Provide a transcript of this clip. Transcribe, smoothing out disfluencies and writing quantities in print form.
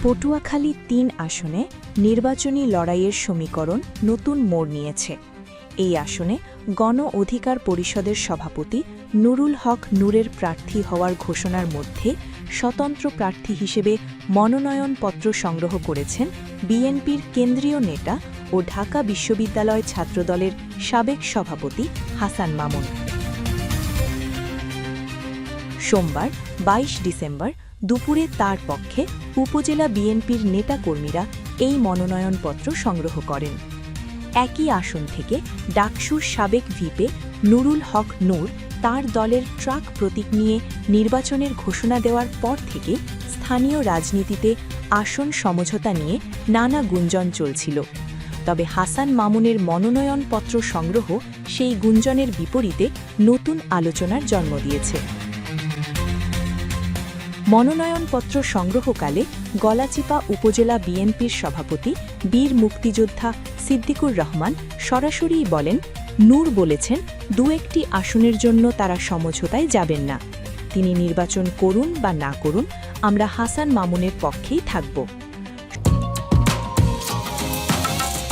পটুয়াখালী ৩ আসনে নির্বাচনী লড়াইয়ের সমীকরণ নতুন মোড় নিয়েছে। এই আসনে গণ অধিকার পরিষদের সভাপতি নুরুল হক নূরের প্রার্থী হওয়ার ঘোষণার মধ্যে স্বতন্ত্র প্রার্থী হিসেবে মনোনয়নপত্র সংগ্রহ করেছেন বিএনপির কেন্দ্রীয় নেতা ও ঢাকা বিশ্ববিদ্যালয় ছাত্রদলের সাবেক সভাপতি হাসান মামুন। সোমবার ২২ ডিসেম্বর দুপুরে তার পক্ষে উপজেলা বিএনপির নেতাকর্মীরা এই মনোনয়নপত্র সংগ্রহ করেন। একই আসন থেকে ডাকসুর সাবেক ভিপে নুরুল হক নূর তার দলের ট্রাক প্রতীক নিয়ে নির্বাচনের ঘোষণা দেওয়ার পর থেকে স্থানীয় রাজনীতিতে আসন সমঝোতা নিয়ে নানা গুঞ্জন চলছিল। তবে হাসান মামুনের মনোনয়নপত্র সংগ্রহ সেই গুঞ্জনের বিপরীতে নতুন আলোচনার জন্ম দিয়েছে। মনোনয়নপত্র সংগ্রহকালে গলাচিপা উপজেলা বিএনপির সভাপতি বীর মুক্তিযোদ্ধা সিদ্দিকুর রহমান সরাসরিই বলেন, নূর বলেছেন দু-একটি আসনের জন্য তারা সমঝোতায় যাবেন না। তিনি নির্বাচন করুন বা না করুন, আমরা হাসান মামুনের পক্ষেই থাকব।